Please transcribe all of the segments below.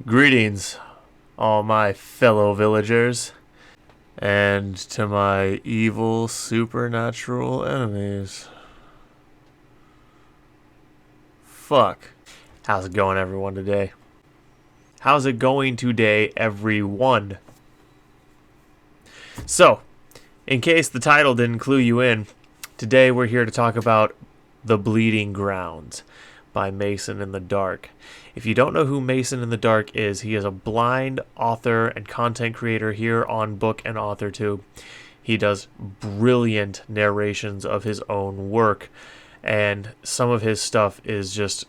Greetings, all my fellow villagers, and to my evil supernatural enemies. Fuck. How's it going, everyone, today? How's it going today, everyone? So, in case the title didn't clue you in, today we're here to talk about The Bleeding Grounds by Mason in the Dark. If you don't know who Mason in the Dark is, he is a blind author and content creator here on Book and AuthorTube. He does brilliant narrations of his own work, and some of his stuff is just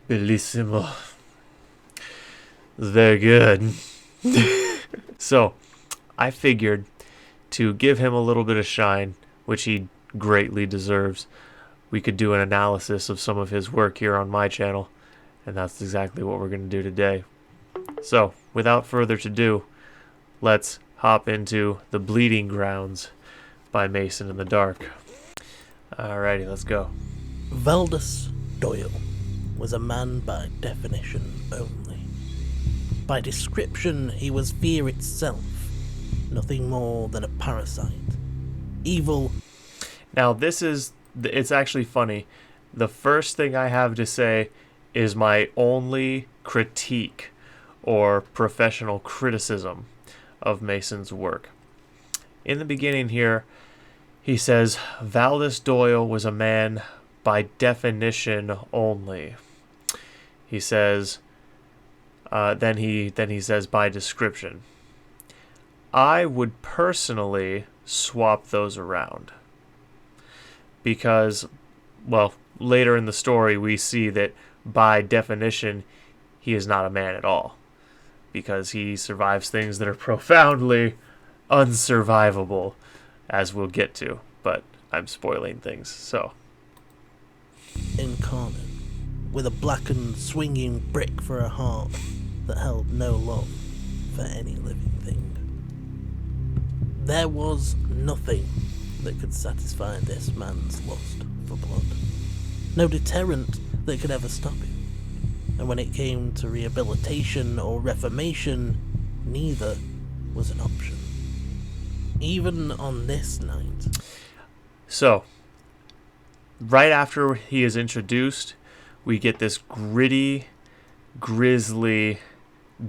bellissimo. It's very good. So, I figured to give him a little bit of shine, which he greatly deserves, we could do an analysis of some of his work here on my channel, and that's exactly what we're going to do today. So, without further ado, let's hop into The Bleeding Grounds by Mason in the Dark. Alrighty, let's go. Valdus Doyle was a man by definition only. By description, he was fear itself, nothing more than a parasite. Evil. Now, it's actually funny. The first thing I have to say is my only critique or professional criticism of Mason's work. In the beginning here, he says, Valdus Doyle was a man by definition only. He says, then he says by description. I would personally swap those around. Because, well, later in the story we see that by definition he is not a man at all. Because he survives things that are profoundly unsurvivable, as we'll get to. But I'm spoiling things, so. Incarnate, with a blackened, swinging brick for a heart that held no love for any living thing. There was nothing that could satisfy this man's lust for blood. No deterrent that could ever stop him. And when it came to rehabilitation or reformation, neither was an option. Even on this night. So, right after he is introduced, we get this gritty, grisly,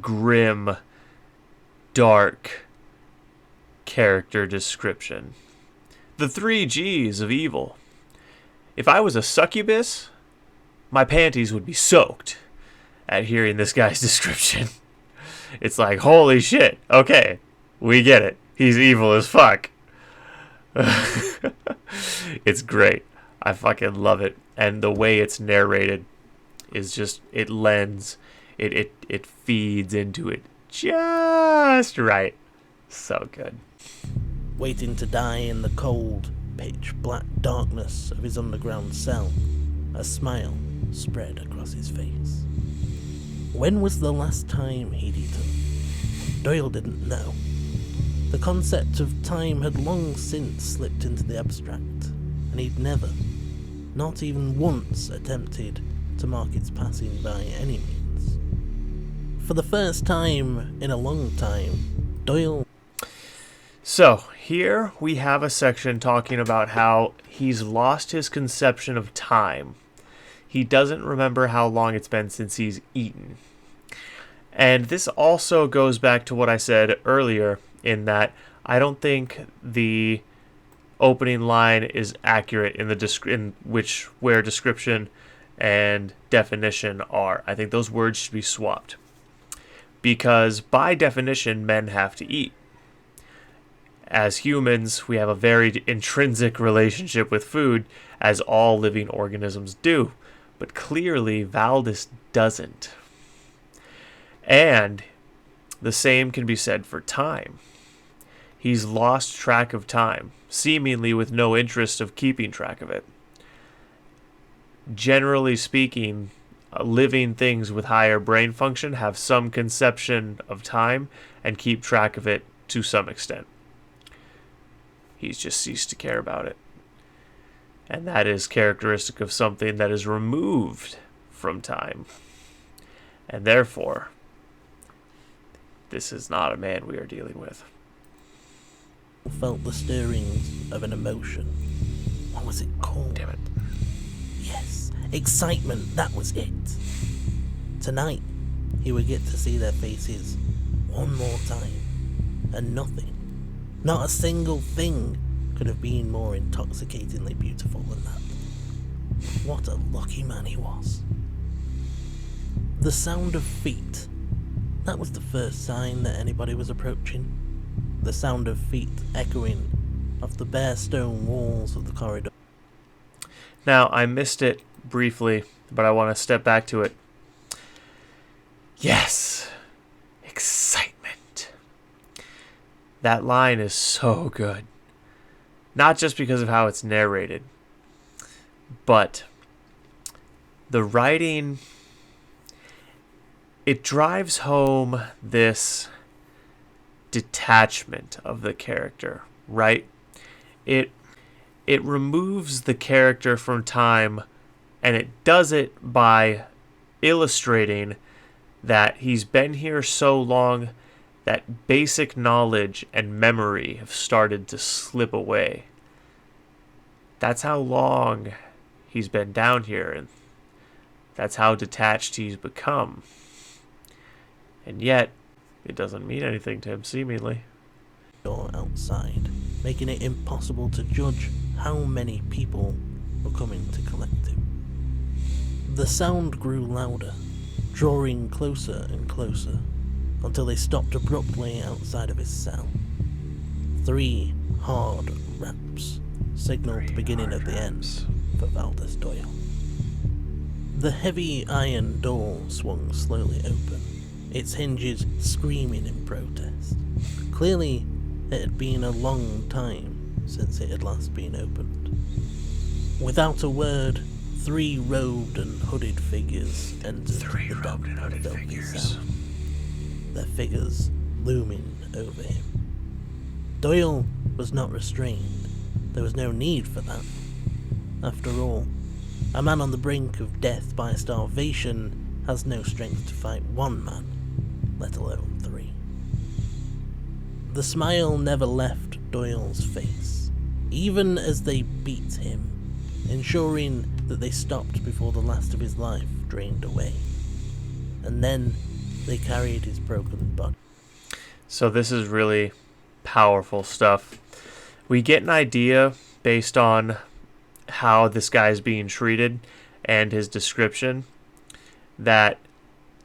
grim, dark character description. The 3 G's of evil. If I was a succubus, my panties would be soaked at hearing this guy's description. It's like, holy shit, okay, we get it. He's evil as fuck. It's great. I fucking love it. And the way it's narrated is just, it feeds into it just right. So good. Waiting to die in the cold, pitch-black darkness of his underground cell, a smile spread across his face. When was the last time he'd eaten? Doyle didn't know. The concept of time had long since slipped into the abstract, and he'd never, not even once, attempted to mark its passing by any means. For the first time in a long time, Doyle... So, here we have a section talking about how he's lost his conception of time. He doesn't remember how long it's been since he's eaten. And this also goes back to what I said earlier, in that I don't think the opening line is accurate in the where description and definition are. I think those words should be swapped. Because by definition, men have to eat. As humans, we have a very intrinsic relationship with food, as all living organisms do. But clearly, Valdus doesn't. And the same can be said for time. He's lost track of time, seemingly with no interest of keeping track of it. Generally speaking, living things with higher brain function have some conception of time and keep track of it to some extent. He's just ceased to care about it. And that is characteristic of something that is removed from time. And therefore, this is not a man we are dealing with. Felt the stirrings of an emotion. What was it called? Damn it. Yes, excitement, that was it. Tonight, he would get to see their faces one more time. And nothing, not a single thing, could have been more intoxicatingly beautiful than that. What a lucky man he was. The sound of feet. That was the first sign that anybody was approaching. The sound of feet echoing off the bare stone walls of the corridor. Now, I missed it briefly, but I want to step back to it. Yes! Excitement. That line is so good. Not just because of how it's narrated, but the writing, it drives home this detachment of the character, right? It removes the character from time, and it does it by illustrating that he's been here so long that basic knowledge and memory have started to slip away. That's how long he's been down here, and that's how detached he's become. And yet, it doesn't mean anything to him, seemingly. Door outside, making it impossible to judge how many people were coming to collect him. The sound grew louder, drawing closer and closer, until they stopped abruptly outside of his cell. 3 hard raps signaled the beginning of the end for Valdez Doyle. The heavy iron door swung slowly open, its hinges screaming in protest. Clearly, it had been a long time since it had last been opened. Without a word, 3 robed and hooded figures entered the damp and filthy cell, their figures looming over him. Doyle was not restrained. There was no need for that. After all, a man on the brink of death by starvation has no strength to fight 1 man, let alone 3. The smile never left Doyle's face, even as they beat him, ensuring that they stopped before the last of his life drained away. And then they carried his broken body. So this is really powerful stuff. We get an idea based on how this guy's being treated and his description that,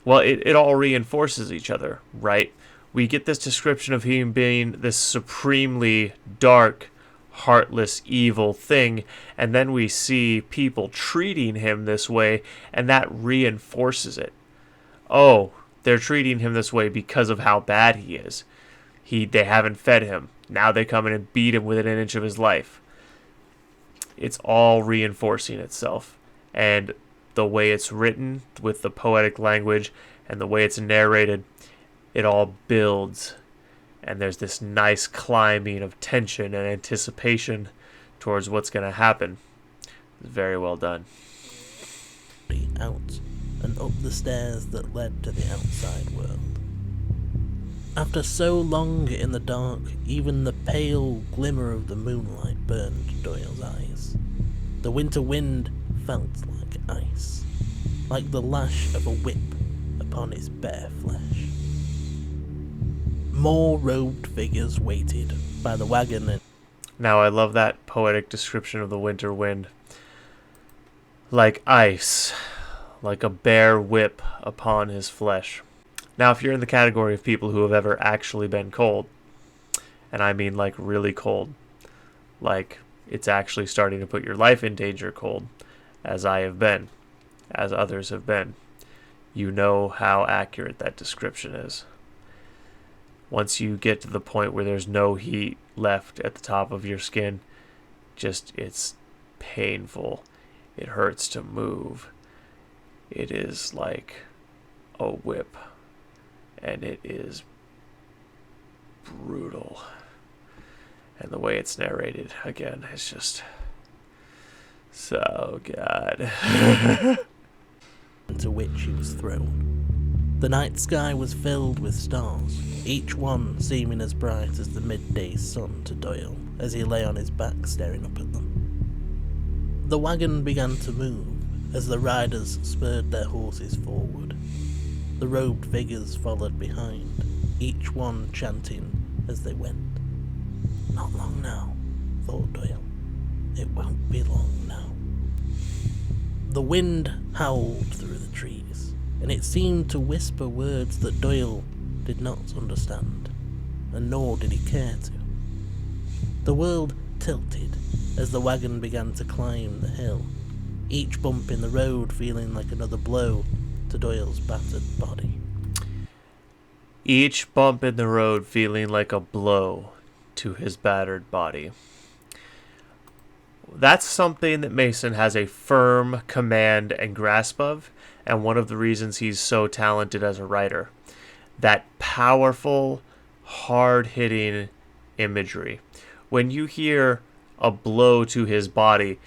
well, it all reinforces each other, right? We get this description of him being this supremely dark, heartless, evil thing, and then we see people treating him this way, and that reinforces it. Oh, they're treating him this way because of how bad he is. They haven't fed him. Now they come in and beat him within an inch of his life. It's all reinforcing itself. And the way it's written, with the poetic language, and the way it's narrated, it all builds. And there's this nice climbing of tension and anticipation towards what's going to happen. It's very well done. Out and up the stairs that led to the outside world. After so long in the dark, even the pale glimmer of the moonlight burned Doyle's eyes. The winter wind felt like ice, like the lash of a whip upon his bare flesh. More robed figures waited by the wagon and... Now I love that poetic description of the winter wind. Like ice, like a bare whip upon his flesh. Now, if you're in the category of people who have ever actually been cold, and I mean like really cold, like it's actually starting to put your life in danger cold, as I have been, as others have been, you know how accurate that description is. Once you get to the point where there's no heat left at the top of your skin, it's painful. It hurts to move. It is like a whip. And it is brutal. And the way it's narrated, again, is just So, God. into which he was thrown. The night sky was filled with stars, each one seeming as bright as the midday sun to Doyle as he lay on his back staring up at them. The wagon began to move as the riders spurred their horses forward. The robed figures followed behind, each one chanting as they went. Not long now, thought Doyle. It won't be long now. The wind howled through the trees, and it seemed to whisper words that Doyle did not understand, and nor did he care to. The world tilted as the wagon began to climb the hill, each bump in the road feeling like another blow to Doyle's battered body. Each bump in the road feeling like a blow to his battered body. That's something that Mason has a firm command and grasp of, and one of the reasons he's so talented as a writer. That powerful, hard-hitting imagery. When you hear a blow to his body,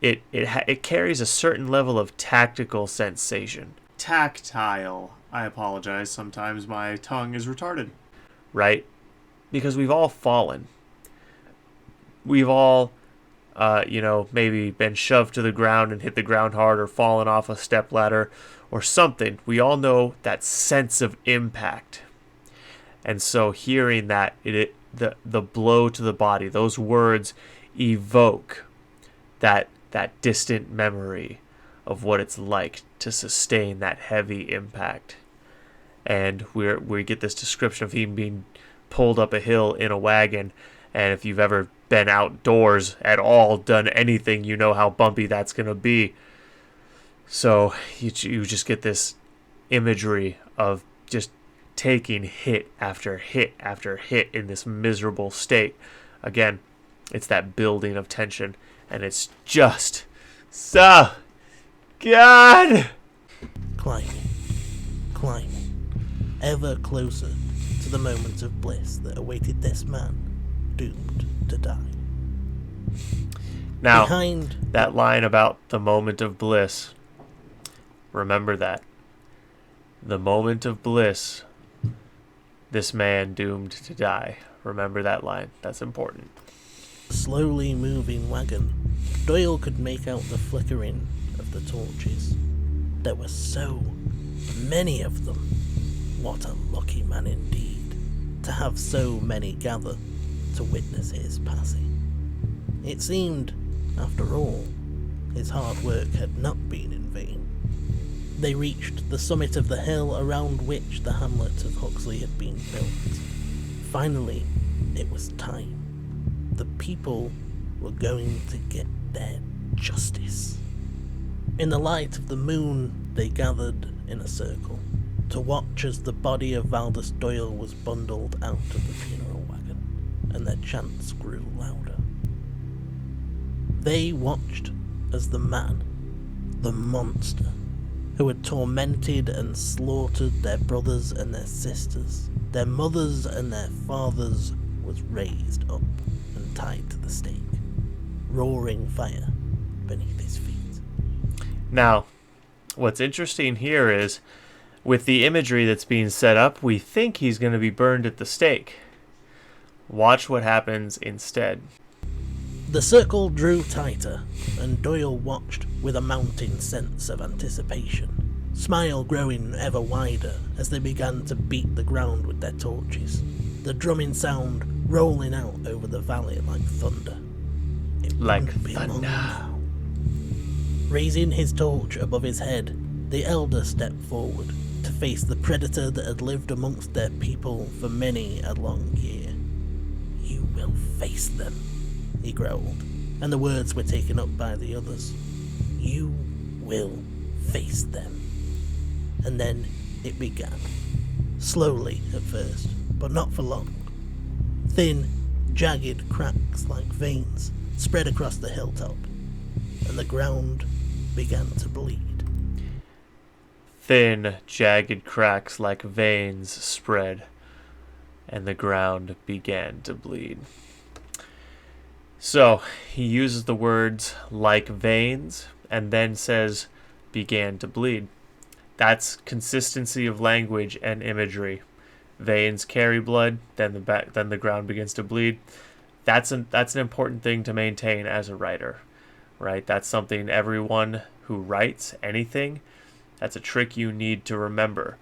it carries a certain level of tactical sensation. Tactile. I apologize. Sometimes my tongue is retarded. Right? Because we've all fallen. We've all, maybe been shoved to the ground and hit the ground hard, or fallen off a stepladder or something. We all know that sense of impact. And so hearing that, the blow to the body, those words evoke that distant memory of what it's like to sustain that heavy impact. And we get this description of him being pulled up a hill in a wagon. And if you've ever been outdoors at all, done anything, you know how bumpy that's going to be. So you just get this imagery of just taking hit after hit after hit in this miserable state. Again, it's that building of tension, and it's just so good. Climbing, ever closer to the moment of bliss that awaited this man, doomed to die. Now, Behind that line about the moment of bliss, remember that. The moment of bliss, this man doomed to die. Remember that line. That's important. slowly moving wagon, Doyle could make out the flickering of the torches. There were so many of them. What a lucky man indeed, to have so many gather to witness his passing. It seemed, after all, his hard work had not been in vain. They reached the summit of the hill around which the hamlet of Huxley had been built. Finally, it was time. The people were going to get their justice. In the light of the moon, they gathered in a circle to watch as the body of Valdus Doyle was bundled out of the funeral wagon, and their chants grew louder. They watched as the man, the monster, who had tormented and slaughtered their brothers and their sisters, their mothers and their fathers, was raised up and tied to the stake, roaring fire beneath his feet. Now, what's interesting here is, with the imagery that's being set up, we think he's going to be burned at the stake. Watch what happens instead. The circle drew tighter, and Doyle watched with a mounting sense of anticipation, smile growing ever wider as they began to beat the ground with their torches, the drumming sound rolling out over the valley like thunder. It Like wouldn't be long thunder. now. Raising his torch above his head, the elder stepped forward to face the predator that had lived amongst their people for many a long year. "You will face them," he growled, and the words were taken up by the others. "You will face them." And then it began. Slowly at first, but not for long. Thin, jagged cracks like veins spread across the hilltop, and the ground began to bleed. Thin, jagged cracks like veins spread, and the ground began to bleed. So he uses the words like veins and then says began to bleed. That's consistency of language and imagery. Veins carry blood, then the ground begins to bleed. That's an important thing to maintain as a writer, right? That's something everyone who writes anything, that's a trick you need to remember.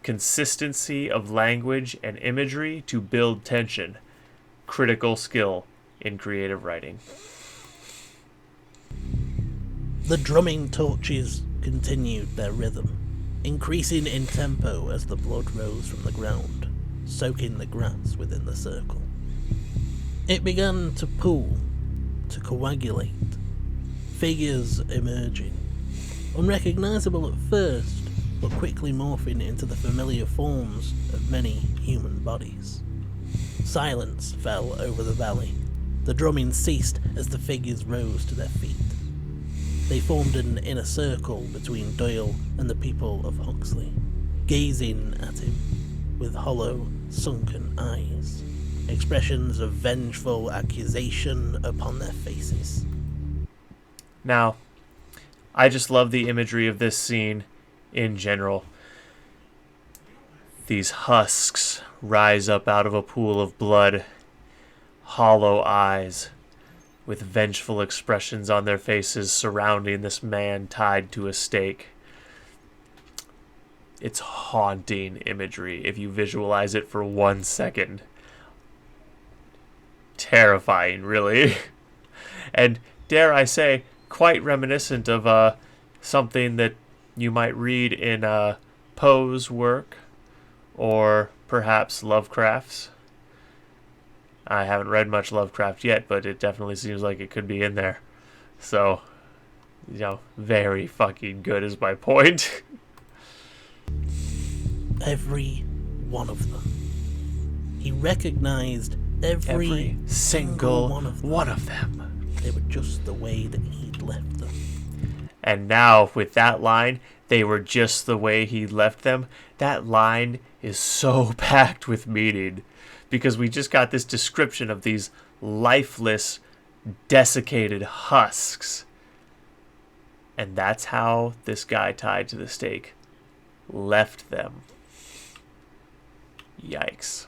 Consistency of language and imagery to build tension. Critical skill in creative writing. The drumming torches continued their rhythm, increasing in tempo as the blood rose from the ground, soaking the grass within the circle. It began to pool, to coagulate, figures emerging, unrecognisable at first, but quickly morphing into the familiar forms of many human bodies. Silence fell over the valley. The drumming ceased as the figures rose to their feet. They formed an inner circle between Doyle and the people of Huxley, gazing at him with hollow, sunken eyes, expressions of vengeful accusation upon their faces. Now, I just love the imagery of this scene in general. These husks rise up out of a pool of blood, hollow eyes, with vengeful expressions on their faces surrounding this man tied to a stake. It's haunting imagery if you visualize it for 1 second. Terrifying, really. And dare I say, quite reminiscent of something that you might read in Poe's work, or perhaps Lovecraft's. I haven't read much Lovecraft yet, but it definitely seems like it could be in there. So, very fucking good is my point. Every one of them. He recognized every single one of them. They were just the way that he'd left them. And now, with that line, they were just the way he left them. That line is so packed with meaning, because we just got this description of these lifeless, desiccated husks. And that's how this guy tied to the stake left them. Yikes.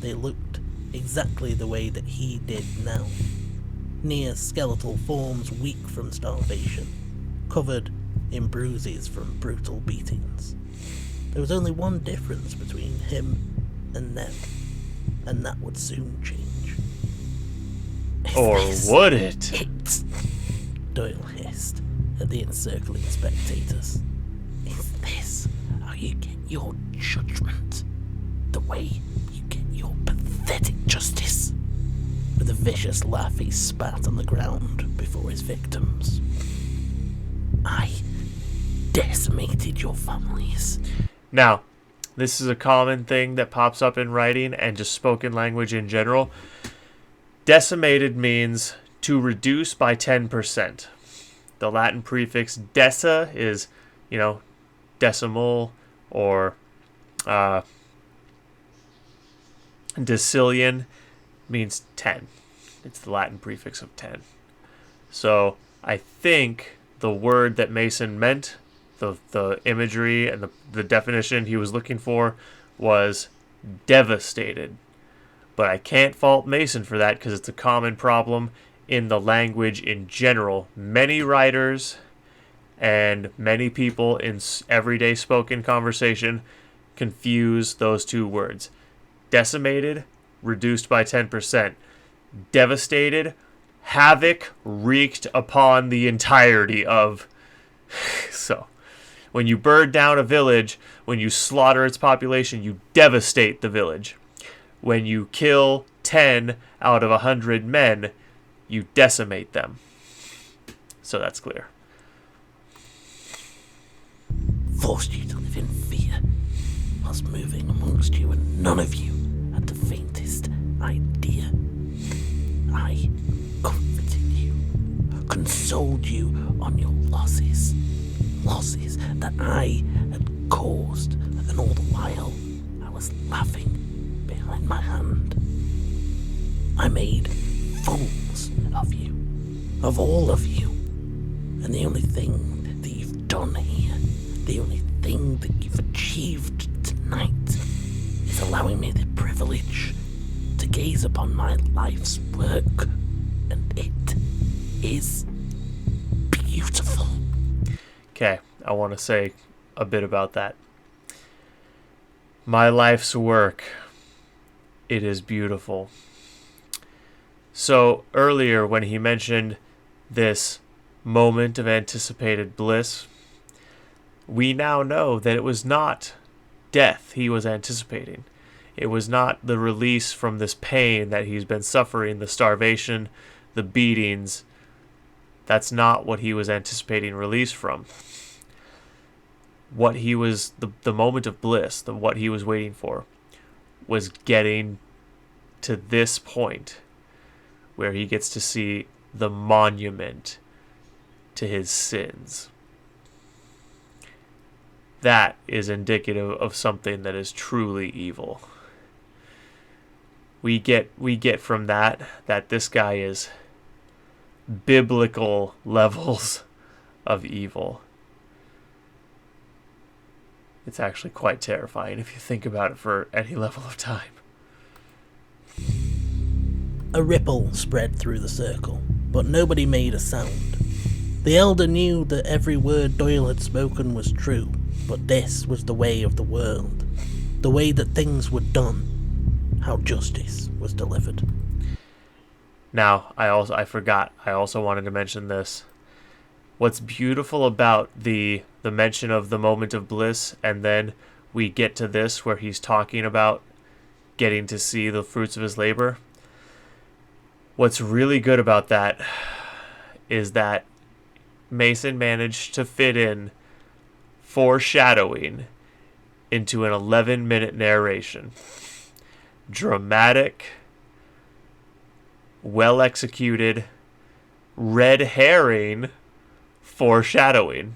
They looked exactly the way that he did now. Near skeletal forms weak from starvation, covered in bruises from brutal beatings. There was only one difference between him and them, and that would soon change. Or would it? It, Doyle hissed at the encircling spectators. Is this how you get your judgment? The way you get your pathetic justice? With a vicious laugh, he spat on the ground before his victims. I decimated your families. Now, this is a common thing that pops up in writing and just spoken language in general. Decimated means to reduce by 10%. The Latin prefix deci is, decimal, or decillion means 10. It's the Latin prefix of 10. So I think the word that Mason meant, the imagery and the definition he was looking for, was devastated. But I can't fault Mason for that, because it's a common problem in the language in general. Many writers and many people in everyday spoken conversation confuse those two words. Decimated, reduced by 10%. Devastated, havoc wreaked upon the entirety of. So, when you burn down a village, when you slaughter its population, you devastate the village. When you kill 10 out of 100 men, you decimate them. So that's clear. Forced you to live in fear, whilst moving amongst you, and none of you had the faintest idea. I comforted you, consoled you on your losses that I had caused, and all the while I was laughing behind my hand. I made fools of you. Of all of you. And the only thing that you've done here, the only thing that you've achieved tonight, is allowing me the privilege to gaze upon my life's work. And it is beautiful. Okay, I want to say a bit about that. My life's work. It is beautiful. So earlier when he mentioned this moment of anticipated bliss, we now know that it was not death he was anticipating. It was not the release from this pain that he's been suffering, the starvation, the beatings. That's not what he was anticipating release from. What he was, the moment of bliss, what he was waiting for, was getting to this point where he gets to see the monument to his sins. That is indicative of something that is truly evil. We get from that this guy is biblical levels of evil. It's actually quite terrifying if you think about it for any level of time. A ripple spread through the circle, but nobody made a sound. The elder knew that every word Doyle had spoken was true, but this was the way of the world, the way that things were done, how justice was delivered. Now, I also wanted to mention this. What's beautiful about the mention of the moment of bliss, and then we get to this where he's talking about getting to see the fruits of his labor. What's really good about that is that Mason managed to fit in foreshadowing into an 11-minute narration. Dramatic, well executed, red herring foreshadowing.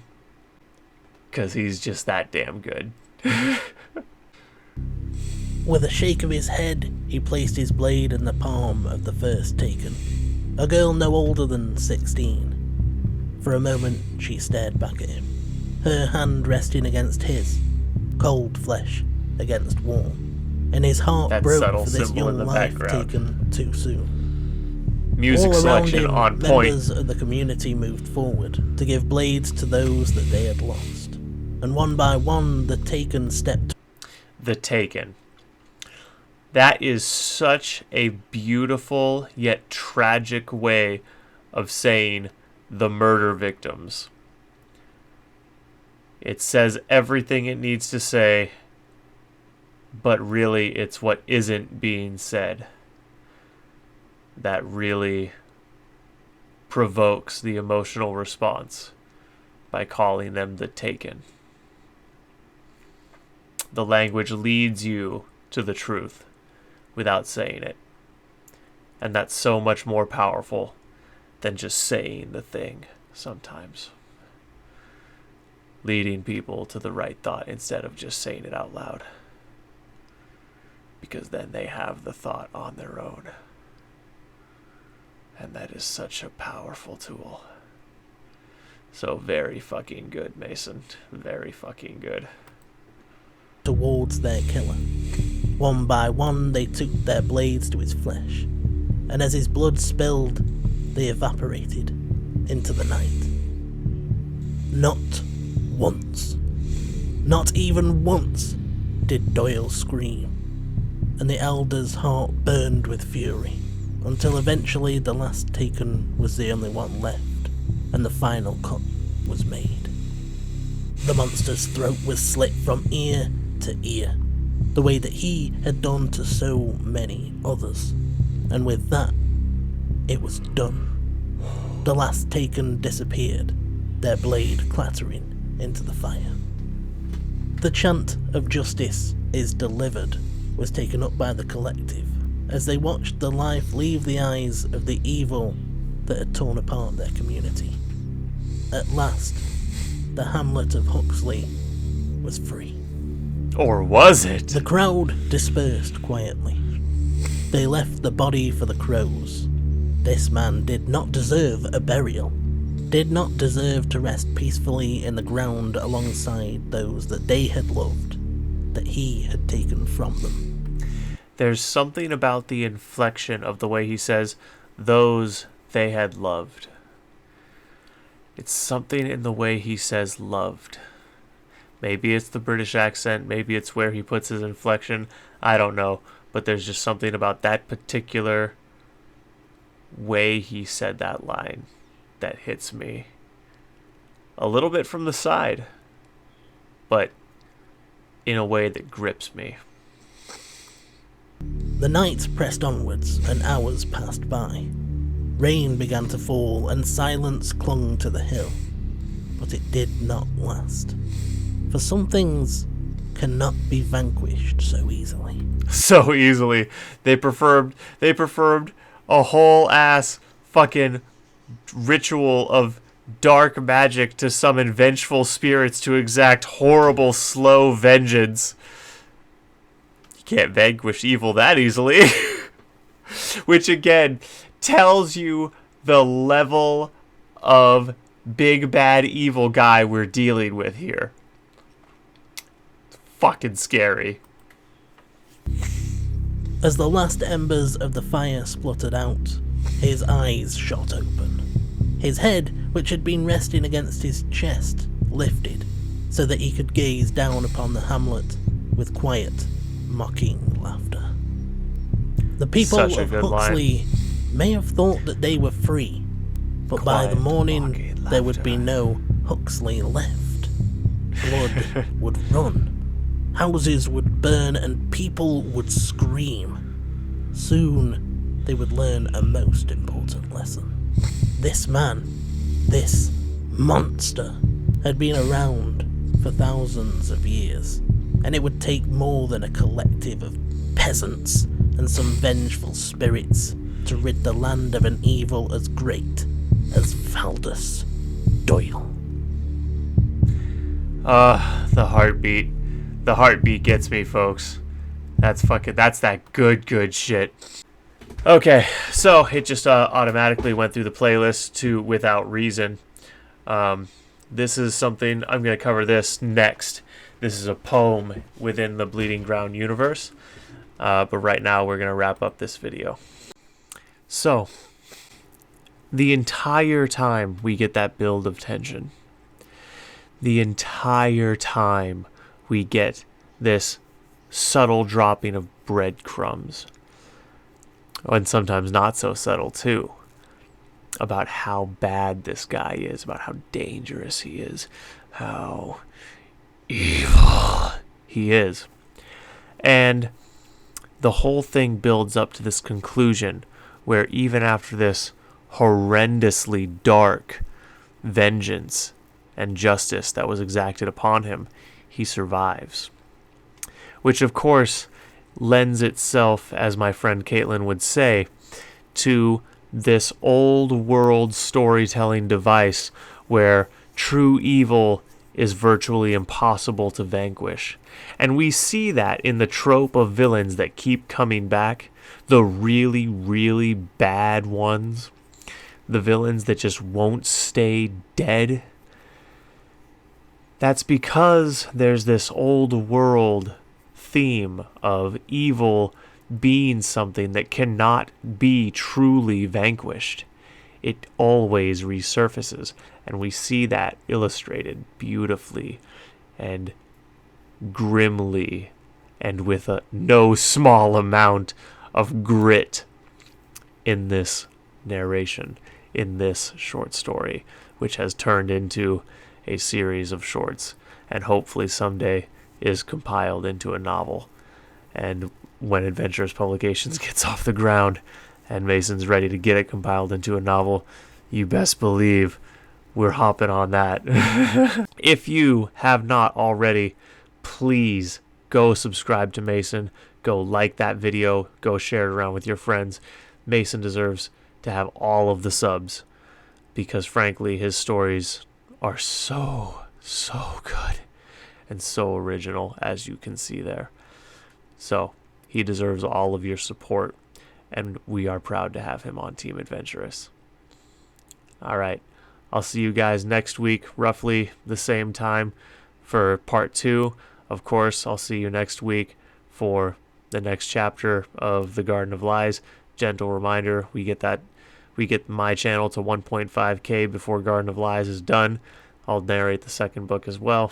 Because he's just that damn good. With a shake of his head, he placed his blade in the palm of the first taken, a girl no older than 16. For a moment, she stared back at him, her hand resting against his, cold flesh against warm, and his heart that broke subtle for this symbol in young the life background. taken too soon. Music All around selection him, on point. members of the community moved forward to give blades to those that they had lost, and one by one the Taken stepped. The Taken. That is such a beautiful yet tragic way of saying the murder victims. It says everything it needs to say, but really it's what isn't being said that really provokes the emotional response by calling them the Taken. The language leads you to the truth without saying it. And that's so much more powerful than just saying the thing sometimes. Leading people to the right thought instead of just saying it out loud. Because then they have the thought on their own. And that is such a powerful tool. So very fucking good, Mason. Very fucking good. Towards their killer. One by one they took their blades to his flesh, and as his blood spilled, they evaporated into the night. Not once, not even once, did Doyle scream, and the elder's heart burned with fury, until eventually the last Taken was the only one left, and the final cut was made. The monster's throat was slit from ear to ear, the way that he had done to so many others, and with that, it was done. The last Taken disappeared, their blade clattering into the fire. The chant of justice is delivered was taken up by the collective, as they watched the life leave the eyes of the evil that had torn apart their community. At last, the hamlet of Huxley was free. Or was it? The crowd dispersed quietly. They left the body for the crows, This man did not deserve a burial, did not deserve to rest peacefully in the ground alongside those that they had loved, that he had taken from them. There's something about the inflection of the way he says, those they had loved. It's something in the way he says loved. Maybe it's the British accent, maybe it's where he puts his inflection, I don't know. But there's just something about that particular way he said that line that hits me a little bit from the side, but in a way that grips me. The night pressed onwards and hours passed by. Rain began to fall and silence clung to the hill, but it did not last. For some things cannot be vanquished so easily. So easily. They preferred a whole ass fucking ritual of dark magic to summon vengeful spirits to exact horrible slow vengeance. You can't vanquish evil that easily. Which again tells you the level of big bad evil guy we're dealing with here. It's fucking scary. As the last embers of the fire spluttered out, his eyes shot open. His head, which had been resting against his chest, lifted, so that he could gaze down upon the hamlet with quiet, mocking laughter. The people Such a of good Huxley line. may have thought that they were free, but by the Quiet, morning mocking there would be laughter. no Huxley left. Blood would run, houses would burn, and people would scream. Soon they would learn a most important lesson. This man, this monster, had been around for thousands of years, and it would take more than a collective of peasants and some vengeful spirits to rid the land of an evil as great as Valdus Doyle. The heartbeat. The heartbeat gets me, folks. That's that good shit. Okay, so it just automatically went through the playlist to Without Reason. This is something, I'm going to cover this next. This is a poem within the Bleeding Ground universe. But right now we're going to wrap up this video. So, the entire time we get that build of tension. The entire time we get this subtle dropping of breadcrumbs. And sometimes not so subtle too. About how bad this guy is, about how dangerous he is, how evil he is. And the whole thing builds up to this conclusion where even after this horrendously dark vengeance and justice that was exacted upon him, he survives. Which, of course, lends itself, as my friend Caitlin would say, to this old world storytelling device where true evil is virtually impossible to vanquish. And we see that in the trope of villains that keep coming back, the really, really bad ones, the villains that just won't stay dead. That's because there's this old world theme of evil being something that cannot be truly vanquished. It always resurfaces, and we see that illustrated beautifully and grimly and with a no small amount of grit in this narration, in this short story, which has turned into a series of shorts and hopefully someday is compiled into a novel. And when Adventurous Publications gets off the ground and Mason's ready to get it compiled into a novel, you best believe we're hopping on that. If you have not already, please go subscribe to Mason. Go like that video. Go share it around with your friends. Mason deserves to have all of the subs because, frankly, his stories are so good and so original, as you can see there. So he deserves all of your support. and we are proud to have him on Team Adventurous. All right. I'll see you guys next week, roughly the same time, for part 2. Of course, I'll see you next week for the next chapter of The Garden of Lies. Gentle reminder, we get my channel to 1.5K before Garden of Lies is done. I'll narrate the second book as well.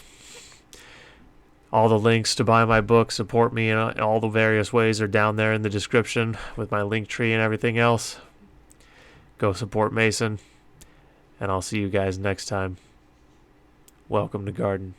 All the links to buy my book, support me in all the various ways are down there in the description with my link tree and everything else. Go support Mason. And I'll see you guys next time. Welcome to Garden.